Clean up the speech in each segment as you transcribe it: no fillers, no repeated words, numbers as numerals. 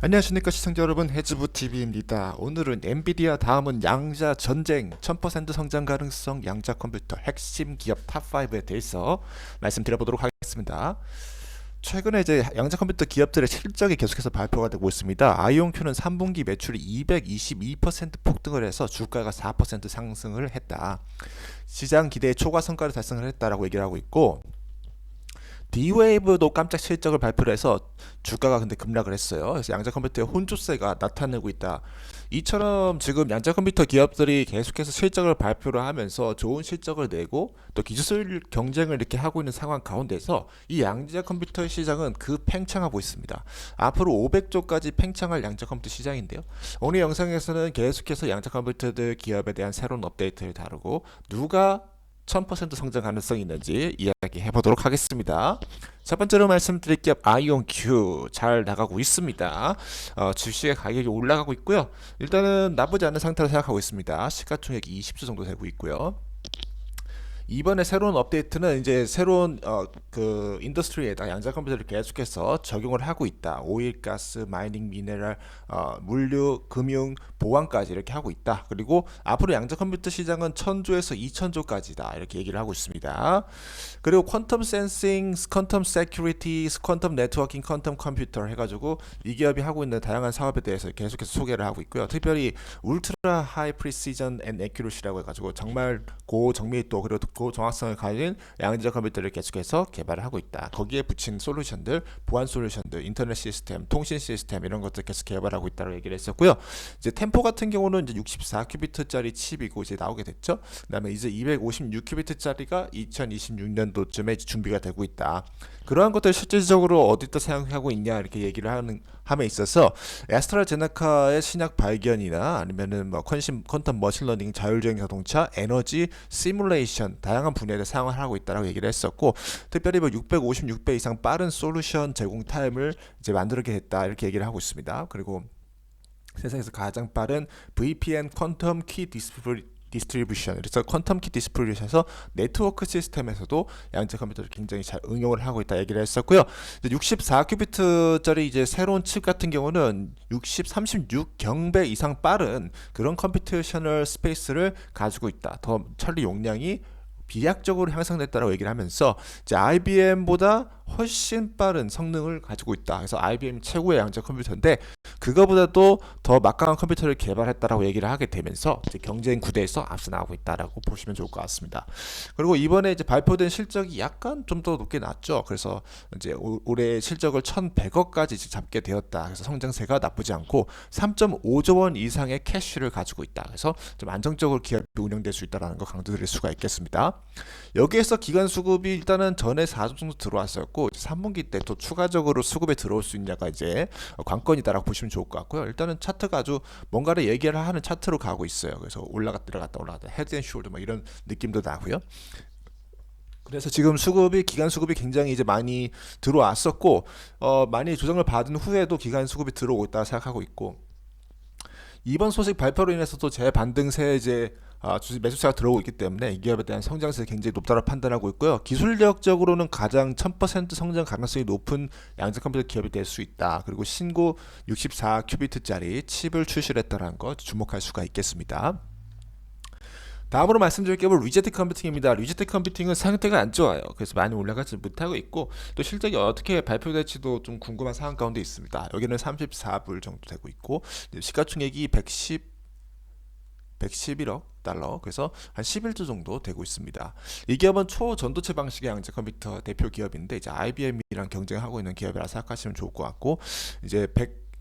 안녕하십니까 시청자 여러분, 해즈부TV입니다. 오늘은 엔비디아 다음은 양자 전쟁 1000% 성장 가능성 양자 컴퓨터 핵심 기업 탑5에 대해서 말씀드려보도록 하겠습니다. 최근에 이제 양자 컴퓨터 기업들의 실적이 계속해서 발표가 되고 있습니다. 아이온큐는 3분기 매출이 222% 폭등을 해서 주가가 4% 상승을 했다. 시장 기대의 초과 성과를 달성을 했다라고 얘기를 하고 있고, D-Wave도 깜짝 실적을 발표를 해서 주가가 근데 급락을 했어요. 그래서 양자 컴퓨터의 혼조세가 나타나고 있다. 이처럼 지금 양자 컴퓨터 기업들이 계속해서 실적을 발표를 하면서 좋은 실적을 내고 또 기술 경쟁을 이렇게 하고 있는 상황 가운데서 이 양자 컴퓨터 시장은 팽창하고 있습니다. 앞으로 500조까지 팽창할 양자 컴퓨터 시장인데요. 오늘 영상에서는 계속해서 양자 컴퓨터들 기업에 대한 새로운 업데이트를 다루고 누가 1000% 성장 가능성이 있는지 이야기해 보도록 하겠습니다. 첫 번째로 말씀드릴 기업 아이온큐 잘 나가고 있습니다. 주식의 가격이 올라가고 있고요. 일단은 나쁘지 않은 상태로 생각하고 있습니다. 시가총액이 20조 정도 되고 있고요. 이번에 새로운 업데이트는 이제 새로운 그 인더스트리에다 양자 컴퓨터를 계속해서 적용을 하고 있다. 오일, 가스, 마이닝, 미네랄, 물류, 금융, 보안까지 이렇게 하고 있다. 그리고 앞으로 양자 컴퓨터 시장은 1000조에서 2000조까지다. 이렇게 얘기를 하고 있습니다. 그리고 퀀텀 센싱, 퀀텀 세큐리티, 퀀텀 네트워킹, 퀀텀 컴퓨터 해가지고 이 기업이 하고 있는 다양한 사업에 대해서 계속해서 소개를 하고 있고요. 특별히 울트라 하이 프리시전 앤 에큐러시라고 해가지고 정말 고정밀도 그리고 고정확성을 가진 양자 컴퓨터를 계속해서 개발을 하고 있다. 거기에 붙인 솔루션들, 보안 솔루션들, 인터넷 시스템, 통신 시스템 이런 것들 계속 개발하고 있다고 얘기를 했었고요. 이제 템포 같은 경우는 이제 64큐비트짜리 칩이고 이제 나오게 됐죠. 그다음에 이제 256큐비트짜리가 2026년도쯤에 준비가 되고 있다. 그러한 것들 실질적으로 어디다 사용하고 있냐 이렇게 얘기를 함에 있어서 애스트라제네카의 신약 발견이나 아니면은 뭐 퀀텀 머신러닝, 자율주행 자동차, 에너지, 시뮬레이션 다양한 분야에 사용을 하고 있다라고 얘기를 했었고, 특별히 뭐 656배 이상 빠른 솔루션 제공 타임을 이제 만들게 됐다 이렇게 얘기를 하고 있습니다. 그리고 세상에서 가장 빠른 VPN 퀀텀 키 디스트리뷰션, 그래서 퀀텀 키 디스트리뷰션에서 네트워크 시스템에서도 양자 컴퓨터를 굉장히 잘 응용을 하고 있다 얘기를 했었고요. 64큐비트짜리 이제 새로운 칩 같은 경우는 36 경배 이상 빠른 그런 컴퓨테이셔널 스페이스를 가지고 있다. 더 처리 용량이 비약적으로 향상됐다고 얘기를 하면서 이제 IBM보다 훨씬 빠른 성능을 가지고 있다. 그래서 IBM 최고의 양자 컴퓨터인데 그거보다도 더 막강한 컴퓨터를 개발했다라고 얘기를 하게 되면서 이제 경쟁 구대에서 앞서 나가고 있다라고 보시면 좋을 것 같습니다. 그리고 이번에 이제 발표된 실적이 약간 좀 더 높게 났죠. 그래서 이제 올해 실적을 1,100억까지 잡게 되었다. 그래서 성장세가 나쁘지 않고 3.5조 원 이상의 캐시를 가지고 있다. 그래서 좀 안정적으로 기업이 운영될 수 있다라는 거 강조드릴 수가 있겠습니다. 여기에서 기관 수급이 일단은 전에 4조 정도 들어왔었고 3분기 때 또 추가적으로 수급에 들어올 수 있냐가 이제 관건이다라고 보시면 좋을 것 같고요. 일단은 차트가 아주 뭔가를 얘기를 하는 차트로 가고 있어요. 그래서 올라갔다 헤드앤숄더 뭐 이런 느낌도 나고요. 그래서 지금 기간 수급이 굉장히 이제 많이 들어왔었고, 많이 조정을 받은 후에도 기간 수급이 들어오고 있다 생각하고 있고, 이번 소식 발표로 인해서도 재반등세 이제 주식 매수세가 들어오고 있기 때문에 이 기업에 대한 성장세가 굉장히 높다고 판단하고 있고요. 기술력적으로는 가장 1000% 성장 가능성이 높은 양자 컴퓨터 기업이 될 수 있다. 그리고 신고 64큐비트짜리 칩을 출시했다는 것 주목할 수가 있겠습니다. 다음으로 말씀드릴 기업은 리제트 컴퓨팅입니다. 리제트 컴퓨팅은 상태가 안 좋아요. 그래서 많이 올라가지 못하고 있고 또 실적이 어떻게 발표될지도 좀 궁금한 상황 가운데 있습니다. 여기는 34불 정도 되고 있고 시가총액이 111억 달러, 그래서 한 11조 정도 되고 있습니다. 이 기업은 초전도체 방식의 양자 컴퓨터 대표 기업인데 이제 IBM이랑 경쟁하고 있는 기업이라 생각하시면 좋을 것 같고, 이제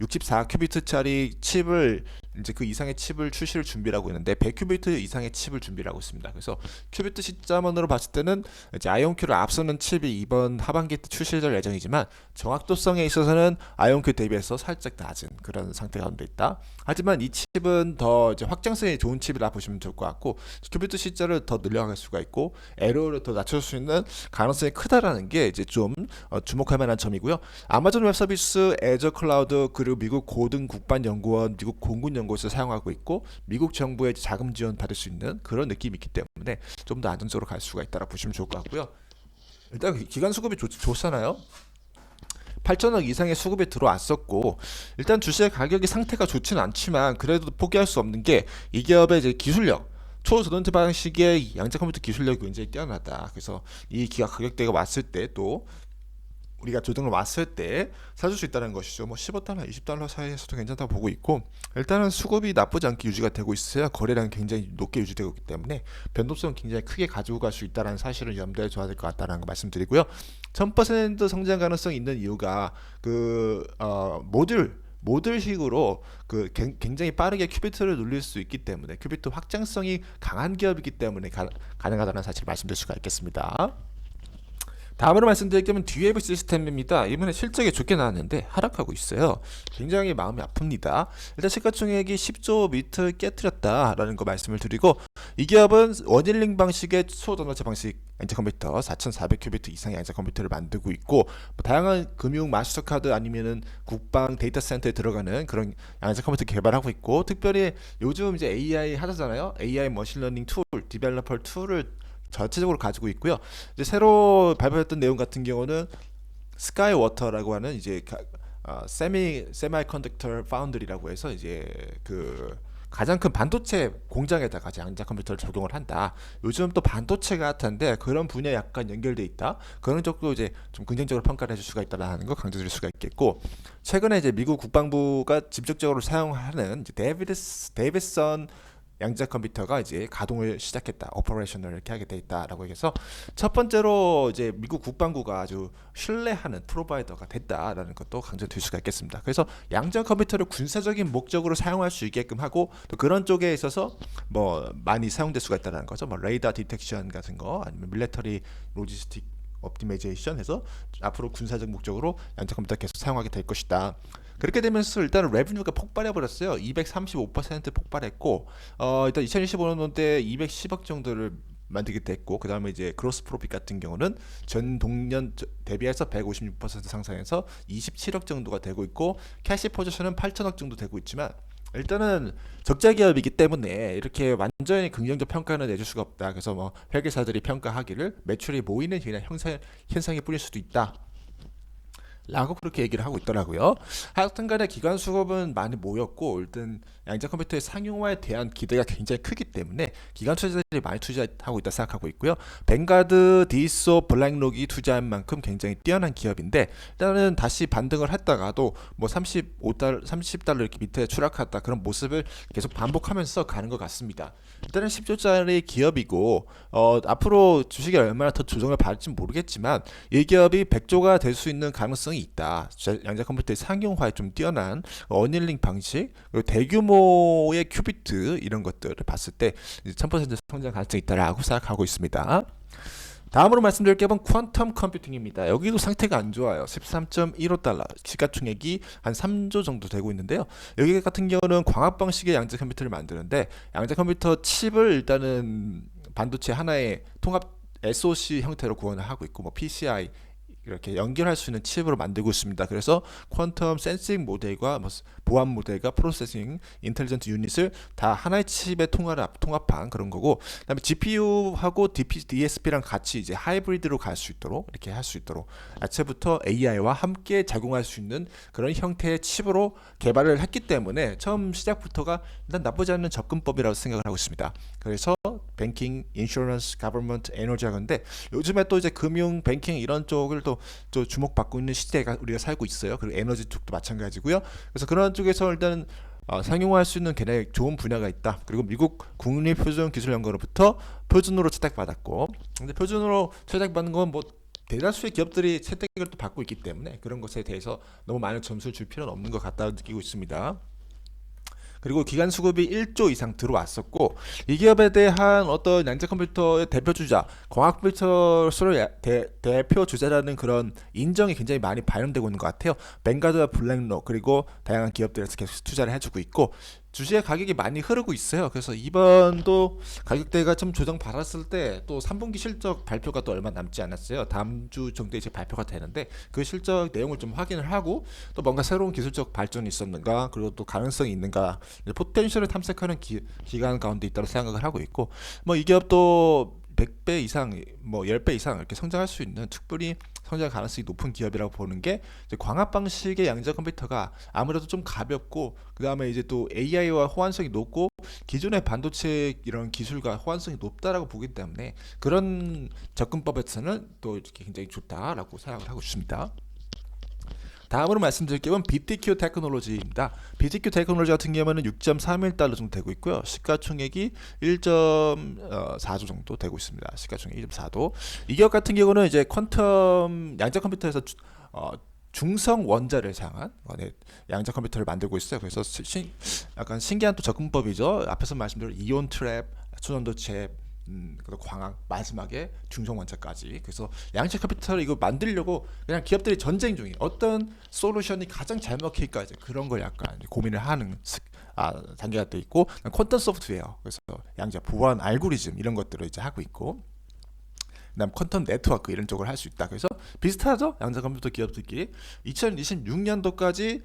164큐비트짜리 칩을 이제 그 이상의 칩을 출시를 준비하고 있는데 100큐비트 이상의 칩을 준비하고 있습니다. 그래서 큐비트 시점으로 봤을 때는 이제 아이온큐를 앞서는 칩이 이번 하반기 때 출시될 예정이지만 정확도성에 있어서는 아이온큐 대비해서 살짝 낮은 그런 상태 가운데 있다. 하지만 이 칩은 더 이제 확장성이 좋은 칩이라 보시면 좋을 것 같고, 큐비트 시점을 더 늘려갈 수가 있고 에러를 더 낮출 수 있는 가능성이 크다라는 게 이제 좀 주목할 만한 점이고요. 아마존 웹 서비스, 애저 클라우드, 그리고 미국 고등 국방연구원, 미국 공군연구소에서 사용하고 있고 미국 정부의 자금 지원 받을 수 있는 그런 느낌이 있기 때문에 좀 더 안정적으로 갈 수가 있다고 보시면 좋을 것 같고요. 일단 기간 수급이 좋잖아요. 8천억 이상의 수급이 들어왔었고, 일단 주식의 가격이 상태가 좋지는 않지만 그래도 포기할 수 없는 게 이 기업의 이제 기술력, 초저전지 방식의 양자 컴퓨터 기술력이 굉장히 뛰어나다. 그래서 이 기업 가격대가 왔을 때 또 우리가 조정을 왔을 때 사줄 수 있다는 것이죠. 뭐 15달러, 20달러 사이에서도 괜찮다고 보고 있고, 일단은 수급이 나쁘지 않게 유지가 되고 있어야 거래량이 굉장히 높게 유지되고 있기 때문에 변동성은 굉장히 크게 가지고 갈 수 있다는 사실을 염두에 둬야 될 것 같다는 거 말씀드리고요. 1000% 성장 가능성이 있는 이유가 모듈식으로 굉장히 빠르게 큐비트를 눌릴 수 있기 때문에, 큐비트 확장성이 강한 기업이기 때문에 가능하다는 사실을 말씀드릴 수가 있겠습니다. 다음으로 말씀드릴 게임은 듀에브 시스템입니다. 이번에 실적이 좋게 나왔는데 하락하고 있어요. 굉장히 마음이 아픕니다. 일단 시가총액이 10조 밑을 깨뜨렸다라는 거 말씀을 드리고, 이 기업은 원일링 방식의 초전도체 방식 양자 컴퓨터 4400큐비트 이상의 양자 컴퓨터를 만들고 있고, 뭐 다양한 금융 마스터카드 아니면은 국방 데이터 센터에 들어가는 그런 양자 컴퓨터 개발하고 있고, 특별히 요즘 이제 AI 하잖아요. AI 머신러닝 툴, 디벨로퍼 툴을 전체적으로 가지고 있고요. 이제 새로 발표했던 내용 같은 경우는 스카이워터라고 하는 이제 세미컨덕터 파운드리라고 해서 이제 가장 큰 반도체 공장에다가 양자 컴퓨터를 적용을 한다. 요즘 또 반도체가 핫한데 그런 분야에 약간 연결돼 있다. 그런 쪽도 이제 좀 긍정적으로 평가를 해줄 수가 있다는 거 강조드릴 수가 있겠고, 최근에 이제 미국 국방부가 직접적으로 사용하는 이제 데이비슨 양자 컴퓨터가 이제 가동을 시작했다, 오퍼레이션을 이렇게 하게 돼 있다라고 해서 첫 번째로 이제 미국 국방부가 아주 신뢰하는 프로바이더가 됐다라는 것도 강조드릴 수가 있겠습니다. 그래서 양자 컴퓨터를 군사적인 목적으로 사용할 수 있게끔 하고, 또 그런 쪽에 있어서 뭐 많이 사용될 수가 있다는 거죠. 뭐 레이더 디텍션 같은 거, 아니면 밀리터리 로지스틱 옵티마이제이션 해서 앞으로 군사적 목적으로 양자 컴퓨터 계속 사용하게 될 것이다. 그렇게 되면서 일단 레브뉴가 폭발해 버렸어요. 235% 폭발했고, 일단 2025년도에 210억 정도를 만들게 됐고, 그 다음에 이제 그로스 프로핏 같은 경우는 전 동년 대비해서 156% 상승해서 27억 정도가 되고 있고, 캐시 포지션은 8천억 정도 되고 있지만, 일단은 적자 기업이기 때문에 이렇게 완전히 긍정적 평가는 내줄 수가 없다. 그래서 뭐 회계사들이 평가하기를 매출이 모이는 현상이 뿌릴 수도 있다 라고 그렇게 얘기를 하고 있더라고요. 하여튼간에 기관 수급은 많이 모였고, 일단 양자 컴퓨터의 상용화에 대한 기대가 굉장히 크기 때문에 기관 투자자들이 많이 투자하고 있다 생각하고 있고요. 뱅가드, 디소, 블랙록이 투자한 만큼 굉장히 뛰어난 기업인데, 일단은 다시 반등을 했다가도 뭐 30달러 이렇게 밑에 추락했다, 그런 모습을 계속 반복하면서 가는 것 같습니다. 일단은 10조짜리 기업이고, 앞으로 주식이 얼마나 더 조정을 받을지 모르겠지만 이 기업이 100조가 될 수 있는 가능성이 있다. 양자 컴퓨터의 상용화에 좀 뛰어난 어닐링 방식, 그리고 대규모의 큐비트 이런 것들을 봤을 때 1000% 성장 가능성이 있다라고 생각하고 있습니다. 다음으로 말씀드릴 게 퀀텀 컴퓨팅입니다. 여기도 상태가 안 좋아요. 13.15달러, 시가총액이 한 3조 정도 되고 있는데요. 여기 같은 경우는 광학 방식의 양자 컴퓨터를 만드는데, 양자 컴퓨터 칩을 일단은 반도체 하나의 통합 SoC 형태로 구현을 하고 있고, 뭐 PCI 이렇게 연결할 수 있는 칩으로 만들고 있습니다. 그래서 퀀텀 센싱 모델과 보안 모델과 프로세싱 인텔리전트 유닛을 다 하나의 칩에 통합한 그런 거고, 그다음에 GPU하고 DSP랑 같이 이제 하이브리드로 갈 수 있도록, 이렇게 할 수 있도록 야채부터 AI와 함께 작용할 수 있는 그런 형태의 칩으로 개발을 했기 때문에 처음 시작부터가 일단 나쁘지 않은 접근법이라고 생각을 하고 있습니다. 그래서 뱅킹, 인슈런스, 가버먼트, 에너지 하는데, 요즘에 또 이제 금융, 뱅킹 이런 쪽을 또 주목받고 있는 시대가 우리가 살고 있어요. 그리고 에너지 쪽도 마찬가지고요. 그래서 그런 쪽에서 일단 상용화할 수 있는 굉장히 좋은 분야가 있다. 그리고 미국 국립표준기술연구원으로부터 표준으로 채택받았고, 근데 표준으로 채택받는 건 뭐 대다수의 기업들이 채택을 또 받고 있기 때문에 그런 것에 대해서 너무 많은 점수를 줄 필요는 없는 것 같다고 느끼고 있습니다. 그리고 기간 수급이 1조 이상 들어왔었고, 이 기업에 대한 어떤 양자 컴퓨터의 대표 주자, 광학 컴퓨터 수를 대표 주자라는 그런 인정이 굉장히 많이 반영되고 있는 것 같아요. 뱅가드와 블랙록, 그리고 다양한 기업들에서 계속 투자를 해주고 있고, 주식의 가격이 많이 흐르고 있어요. 그래서 이번도 가격대가 좀 조정받았을 때 또 3분기 실적 발표가 또 얼마 남지 않았어요. 다음 주 정도에 이제 발표가 되는데, 그 실적 내용을 좀 확인을 하고, 또 뭔가 새로운 기술적 발전이 있었는가, 그리고 또 가능성이 있는가, 포텐셜을 탐색하는 기간 가운데 있다고 생각을 하고 있고, 뭐 이 기업도 100배 이상, 뭐 10배 이상 이렇게 성장할 수 있는 충분히 성장 가능성이 높은 기업이라고 보는 게 이제 광합 방식의 양자 컴퓨터가 아무래도 좀 가볍고 그다음에 이제 또 AI와 호환성이 높고 기존의 반도체 이런 기술과 호환성이 높다라고 보기 때문에 그런 접근법에서는 또 이렇게 굉장히 좋다라고 생각을 하고 있습니다. 다음으로 말씀드릴 게임은 BTQ 테크놀로지입니다. BTQ 테크놀로지 같은 경우에는 6.31달러 정도 되고 있고요. 시가총액이 1.4조 정도 되고 있습니다. 시가총액 1.4도. 이 기업 같은 경우는 이제 퀀텀 양자 컴퓨터에서 중성 원자를 사용한 양자 컴퓨터를 만들고 있어요. 그래서 약간 신기한 또 접근법이죠. 앞에서 말씀드린 이온 트랩, 초전도체, 그리고 광학, 마지막에 중성 원자까지. 그래서 양자 컴퓨터를 이거 만들려고 그냥 기업들이 전쟁 중에 어떤 솔루션이 가장 잘 먹힐까 이제 그런 걸 약간 고민을 하는 단계가 돼 있고, 퀀텀 소프트웨어, 그래서 양자 보안 알고리즘 이런 것들을 이제 하고 있고, 그다음 퀀텀 네트워크 이런 쪽을 할 수 있다. 그래서 비슷하죠? 양자 컴퓨터 기업들끼리 2026년도까지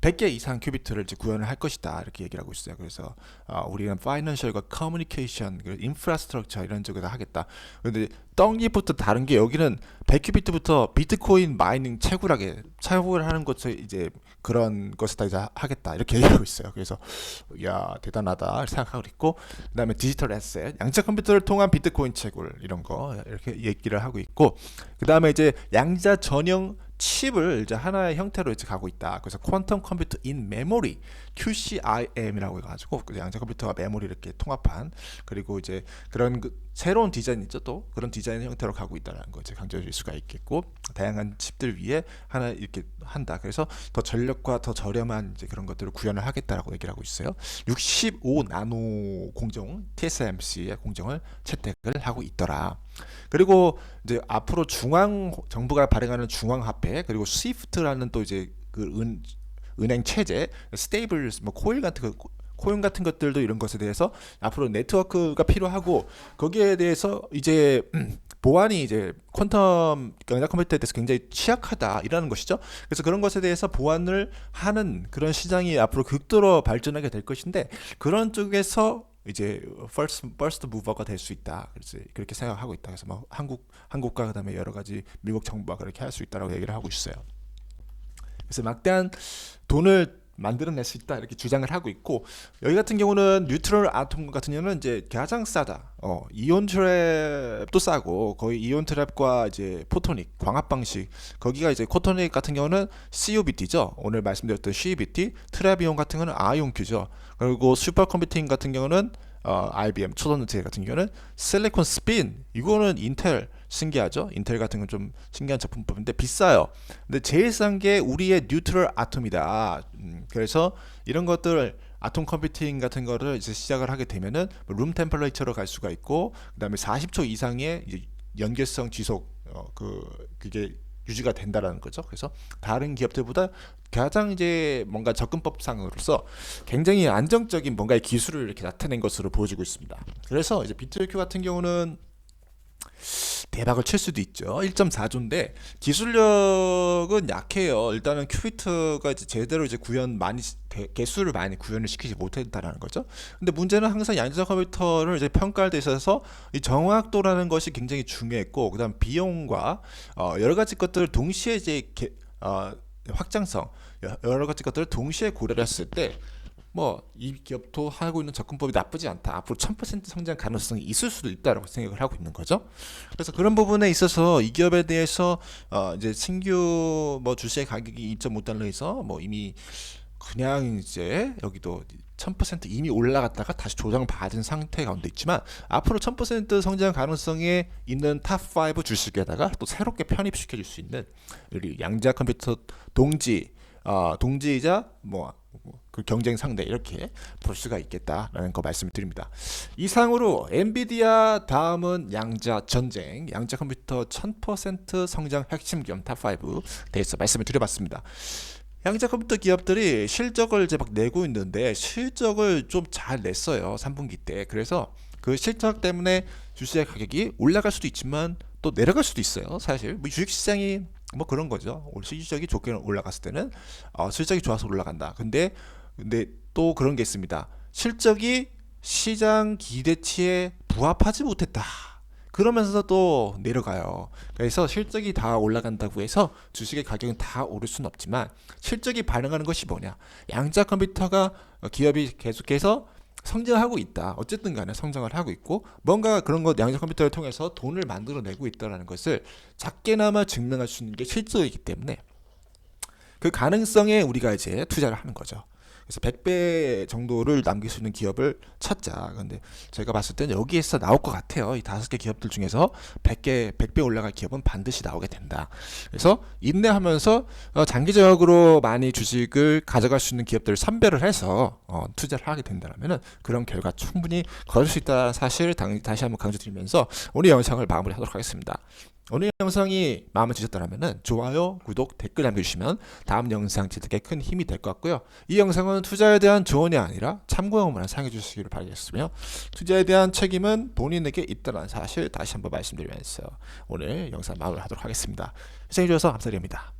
100개 이상 큐비트를 이제 구현을 할 것이다 이렇게 얘기를 하고 있어요. 그래서 우리는 파이낸셜과 커뮤니케이션, 인프라스트럭처 이런 쪽에다 하겠다. 그런데 떡잎부터 다른 게 여기는 100큐비트부터 비트코인 마이닝 채굴을 하는 것을 이제 그런 것에다 이제 하겠다 이렇게 얘기하고 있어요. 그래서 야 대단하다 생각하고 있고, 그다음에 디지털 에셋, 양자 컴퓨터를 통한 비트코인 채굴 이런 거 이렇게 얘기를 하고 있고, 그다음에 이제 양자 전용 칩을 이제 하나의 형태로 이제 가고 있다. 그래서 퀀텀 컴퓨터 인 메모리 QCIM이라고 해가지고 양자 컴퓨터와 메모리 이렇게 통합한, 그리고 이제 그런 새로운 디자인 있죠. 또 그런 디자인 형태로 가고 있다는 거 이제 강조해줄 수가 있겠고, 다양한 칩들 위에 하나 이렇게 한다. 그래서 더 전력과 더 저렴한 이제 그런 것들을 구현을 하겠다라고 얘기를 하고 있어요. 65 나노 공정 TSMC의 공정을 채택을 하고 있더라. 그리고 이제 앞으로 중앙 정부가 발행하는 중앙 화폐, 그리고 스위프트라는 또 이제 은행 체제, 스테이블 뭐 코인 같은 것들도 이런 것에 대해서 앞으로 네트워크가 필요하고, 거기에 대해서 이제 보안이 이제 퀀텀 양자 컴퓨터에 대해서 굉장히 취약하다라는 것이죠. 그래서 그런 것에 대해서 보안을 하는 그런 시장이 앞으로 극도로 발전하게 될 것인데, 그런 쪽에서 이제 퍼스트 무버가 될 수 있다. 그래서 그렇게 생각하고 있다. 그래서 뭐 한국과 그다음에 여러 가지 미국 정부가 그렇게 할 수 있다라고 얘기를 하고 있어요. 그래서 막대한 돈을 만들어낼 수 있다 이렇게 주장을 하고 있고, 여기 같은 경우는 뉴트럴 아톰 같은 경우는 이제 가장 싸다. 이온 트랩도 싸고, 거의 이온 트랩과 이제 포토닉 광합 방식, 거기가 이제 코토닉 같은 경우는 COBT죠. 오늘 말씀드렸던 CBT, 트랩 이온 같은 경우는 아이온큐죠. 그리고 슈퍼컴퓨팅 같은 경우는 IBM 초전도체 같은 경우는 실리콘 스핀, 이거는 인텔, 신기하죠? 인텔 같은 건 좀 신기한 제품법인데 비싸요. 근데 제일 싼 게 우리의 뉴트럴 아톰이다. 그래서 이런 것들 아톰 컴퓨팅 같은 거를 이제 시작을 하게 되면은 룸 템퍼레이처로 갈 수가 있고, 그다음에 40초 이상의 이제 연결성 지속 그게 유지가 된다라는 거죠. 그래서 다른 기업들보다 가장 이제 뭔가 접근법상으로서 굉장히 안정적인 뭔가의 기술을 이렇게 나타낸 것으로 보여지고 있습니다. 그래서 이제 비트큐 같은 경우는 대박을 칠 수도 있죠. 1.4조인데 기술력은 약해요. 일단은 큐비트가 이제 제대로 이제 개수를 많이 구현을 시키지 못했다라는 거죠. 근데 문제는 항상 양자 컴퓨터를 이제 평가할 때 있어서 이 정확도라는 것이 굉장히 중요했고, 그다음 비용과 여러 가지 것들을 동시에 이제 확장성, 여러 가지 것들을 동시에 고려를 했을 때 이 기업도 하고 있는 접근법이 나쁘지 않다. 앞으로 1000% 성장 가능성이 있을 수도 있다라고 생각을 하고 있는 거죠. 그래서 그런 부분에 있어서 이 기업에 대해서 이제 신규 주식 가격이 2.5달러에서 이미 그냥 이제 여기도 1000% 이미 올라갔다가 다시 조정을 받은 상태 가운데 있지만, 앞으로 1000% 성장 가능성에 있는 탑5 주식에다가 또 새롭게 편입시켜줄 수 있는 우리 양자 컴퓨터 동지이자 그 경쟁 상대 이렇게 볼 수가 있겠다라는 거 말씀을 드립니다. 이상으로 엔비디아, 다음은 양자 전쟁, 양자 컴퓨터 1000% 성장 핵심 기업 탑5 대해서 말씀을 드려봤습니다. 양자 컴퓨터 기업들이 실적을 이제 막 내고 있는데 실적을 좀 잘 냈어요, 3분기 때. 그래서 그 실적 때문에 주식의 가격이 올라갈 수도 있지만 또 내려갈 수도 있어요. 사실 주식시장이 그런 거죠. 실적이 좋게 올라갔을 때는 실적이 좋아서 올라간다. 근데 또 그런 게 있습니다. 실적이 시장 기대치에 부합하지 못했다. 그러면서 또 내려가요. 그래서 실적이 다 올라간다고 해서 주식의 가격은 다 오를 수는 없지만 실적이 반영하는 것이 뭐냐? 양자 컴퓨터가 기업이 계속해서 성장하고 있다. 어쨌든 간에 성장을 하고 있고 뭔가 그런 것 양자 컴퓨터를 통해서 돈을 만들어내고 있다는 것을 작게나마 증명할 수 있는 게 실적이기 때문에 그 가능성에 우리가 이제 투자를 하는 거죠. 그래서 100배 정도를 남길 수 있는 기업을 찾자. 근데 제가 봤을 때는 여기에서 나올 것 같아요. 이 5개 기업들 중에서 100배 올라갈 기업은 반드시 나오게 된다. 그래서 인내하면서 장기적으로 많이 주식을 가져갈 수 있는 기업들을 선별을 해서 투자를 하게 된다면 그런 결과 충분히 거둘 수 있다는 사실 다시 한번 강조드리면서 오늘 영상을 마무리하도록 하겠습니다. 오늘 영상이 마음에 드셨다면 좋아요, 구독, 댓글 남겨주시면 다음 영상 제작에 큰 힘이 될 것 같고요. 이 영상은 투자에 대한 조언이 아니라 참고용으로만 사용해 주시기를 바라겠으며 투자에 대한 책임은 본인에게 있다는 사실 다시 한번 말씀드리면서 오늘 영상 마무리하도록 하겠습니다. 시청해주셔서 감사드립니다.